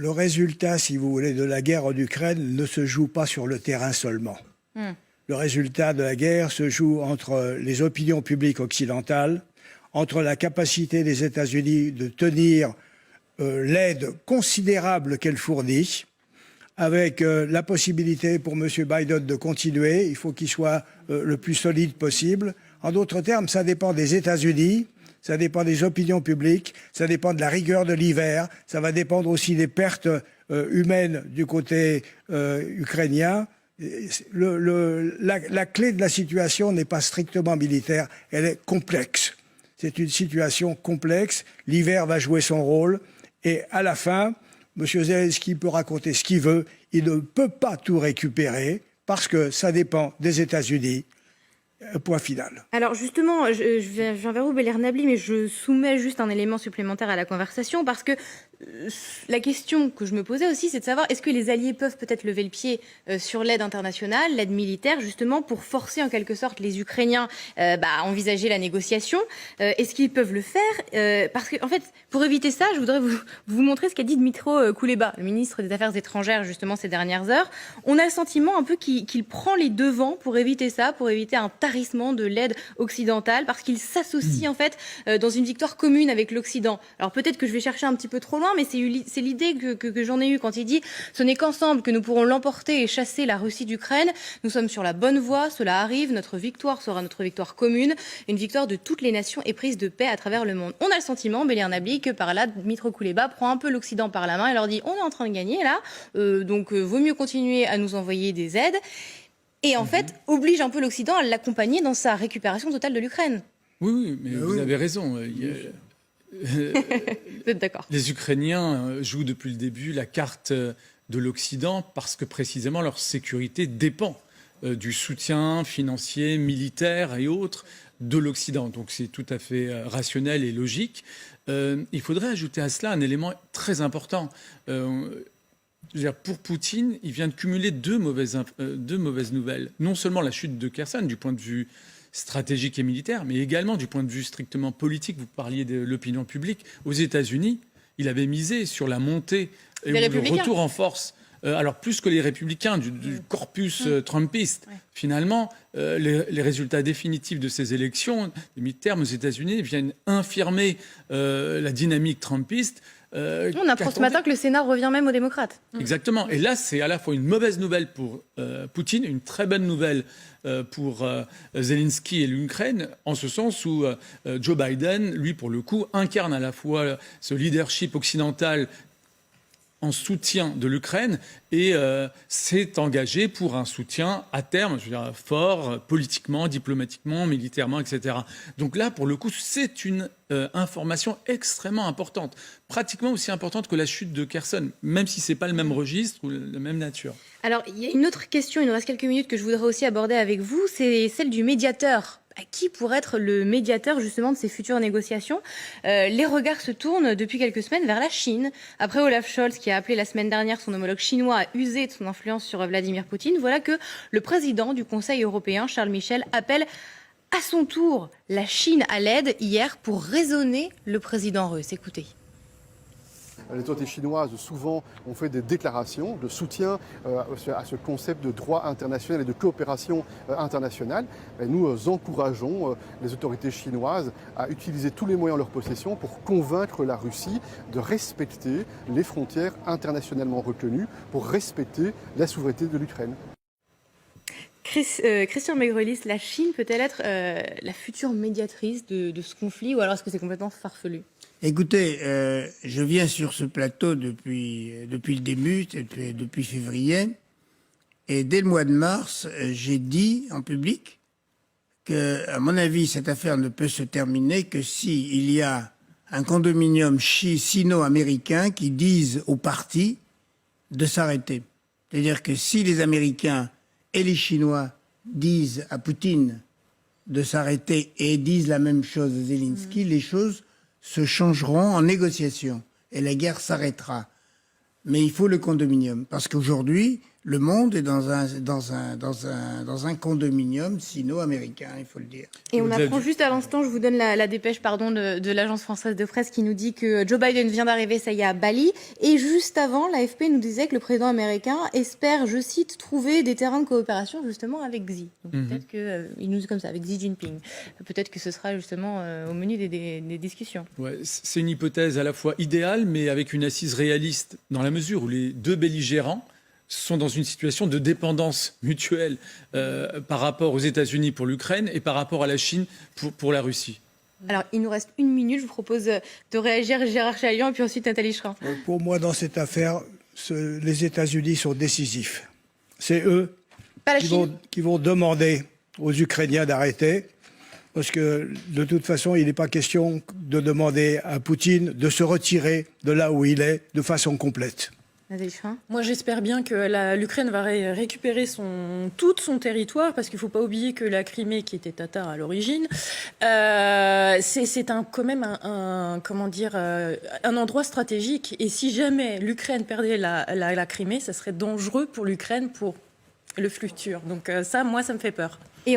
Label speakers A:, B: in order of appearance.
A: le résultat, si vous voulez, de la guerre en Ukraine ne se joue pas sur le terrain seulement. Le résultat de la guerre se joue entre les opinions publiques occidentales, entre la capacité des États-Unis de tenir l'aide considérable qu'elle fournit, avec la possibilité pour M. Biden de continuer. Il faut qu'il soit le plus solide possible. En d'autres termes, ça dépend des États-Unis, ça dépend des opinions publiques, ça dépend de la rigueur de l'hiver, ça va dépendre aussi des pertes humaines du côté ukrainien. La clé de la situation n'est pas strictement militaire, elle est complexe. C'est une situation complexe, l'hiver va jouer son rôle, et à la fin, M. Zelensky peut raconter ce qu'il veut, il ne peut pas tout récupérer, parce que ça dépend des États-Unis. Point final.
B: Alors justement, je viens vers vous, Bélér Nabli, mais je soumets juste un élément supplémentaire à la conversation, parce que la question que je me posais aussi, c'est de savoir, est-ce que les alliés peuvent peut-être lever le pied sur l'aide internationale, l'aide militaire, justement, pour forcer en quelque sorte les Ukrainiens à envisager la négociation. Est-ce qu'ils peuvent le faire parce que, en fait, pour éviter ça, je voudrais vous montrer ce qu'a dit Dmytro Kuleba, le ministre des Affaires étrangères, justement, ces dernières heures. On a le sentiment un peu qu'il prend les devants pour éviter ça, pour éviter un tarissement de l'aide occidentale, parce qu'il s'associe, en fait, dans une victoire commune avec l'Occident. Alors peut-être que je vais chercher un petit peu trop loin, mais c'est l'idée que j'en ai eue quand il dit « Ce n'est qu'ensemble que nous pourrons l'emporter et chasser la Russie d'Ukraine. Nous sommes sur la bonne voie, cela arrive, notre victoire sera notre victoire commune, une victoire de toutes les nations éprise de paix à travers le monde. » On a le sentiment, Bélér Nabli, que par là, Dmytro Kuleba prend un peu l'Occident par la main et leur dit « On est en train de gagner là, donc vaut mieux continuer à nous envoyer des aides. » Et en fait, oblige un peu l'Occident à l'accompagner dans sa récupération totale de l'Ukraine.
C: Oui, mais vous avez raison.
B: Vous êtes d'accord?
C: Les Ukrainiens jouent depuis le début la carte de l'Occident parce que précisément leur sécurité dépend du soutien financier, militaire et autres de l'Occident. Donc c'est tout à fait rationnel et logique. Il faudrait ajouter à cela un élément très important. Pour Poutine, il vient de cumuler deux mauvaises nouvelles. Non seulement la chute de Kherson du point de vue stratégique et militaire, mais également du point de vue strictement politique. Vous parliez de l'opinion publique. Aux États-Unis, il avait misé sur la montée et le retour en force. Alors plus que les républicains du corpus trumpiste. Ouais. Finalement, les résultats définitifs de ces élections, les midterms aux États-Unis, viennent infirmer la dynamique trumpiste.
B: On apprend ce matin que le Sénat revient même aux démocrates.
C: Exactement. Et là, c'est à la fois une mauvaise nouvelle pour Poutine, une très bonne nouvelle pour Zelensky et l'Ukraine, en ce sens où Joe Biden, lui, pour le coup, incarne à la fois ce leadership occidental en soutien de l'Ukraine et s'est engagé pour un soutien à terme, je veux dire, fort, politiquement, diplomatiquement, militairement, etc. Donc là, pour le coup, c'est une information extrêmement importante, pratiquement aussi importante que la chute de Kherson, même si ce n'est pas le même registre ou la même nature.
B: Alors, il y a une autre question, il nous reste quelques minutes, que je voudrais aussi aborder avec vous, c'est celle du médiateur. Qui pourrait être le médiateur justement de ces futures négociations? Les regards se tournent depuis quelques semaines vers la Chine. Après Olaf Scholz, qui a appelé la semaine dernière son homologue chinois à user de son influence sur Vladimir Poutine, voilà que le président du Conseil européen, Charles Michel, appelle à son tour la Chine à l'aide hier pour raisonner le président russe. Écoutez.
D: Les autorités chinoises, souvent, ont fait des déclarations de soutien à ce concept de droit international et de coopération internationale. Et nous encourageons les autorités chinoises à utiliser tous les moyens en leur possession pour convaincre la Russie de respecter les frontières internationalement reconnues, pour respecter la souveraineté de l'Ukraine.
B: Christian Maegrelis, la Chine peut-elle être la future médiatrice de ce conflit, ou alors est-ce que c'est complètement farfelu?
E: Écoutez, je viens sur ce plateau depuis le début, depuis février, et dès le mois de mars, j'ai dit en public que, à mon avis, cette affaire ne peut se terminer que s'il y a un condominium sino-américain qui dise aux partis de s'arrêter. C'est-à-dire que si les Américains et les Chinois disent à Poutine de s'arrêter et disent la même chose à Zelensky, les choses se changeront en négociation et la guerre s'arrêtera. Mais il faut le condominium, parce qu'aujourd'hui, le monde est dans un condominium sino-américain, il faut le dire.
B: Et on apprend juste à l'instant, je vous donne la dépêche de l'agence française de presse qui nous dit que Joe Biden vient d'arriver, ça y est, à Bali. Et juste avant, l'AFP nous disait que le président américain espère, je cite, trouver des terrains de coopération justement avec Xi. Donc peut-être qu'il nous dit comme ça, avec Xi Jinping. Peut-être que ce sera justement au menu des discussions.
C: Ouais, c'est une hypothèse à la fois idéale, mais avec une assise réaliste, dans la mesure où les deux belligérants sont dans une situation de dépendance mutuelle par rapport aux États-Unis pour l'Ukraine et par rapport à la Chine pour la Russie.
B: Alors, il nous reste 1 minute. Je vous propose de réagir, Gérard Chaliand, et puis ensuite Nathalie Schrin.
A: Pour moi, dans cette affaire, les États-Unis sont décisifs. C'est eux
B: Pas la Chine.
A: qui vont demander aux Ukrainiens d'arrêter, parce que de toute façon, il n'est pas question de demander à Poutine de se retirer de là où il est de façon complète.
F: Moi, j'espère bien que l'Ukraine va récupérer tout son territoire, parce qu'il ne faut pas oublier que la Crimée, qui était tatar à l'origine, c'est quand même un endroit stratégique. Et si jamais l'Ukraine perdait la Crimée, ça serait dangereux pour l'Ukraine pour le futur. Donc ça, moi, ça me fait peur.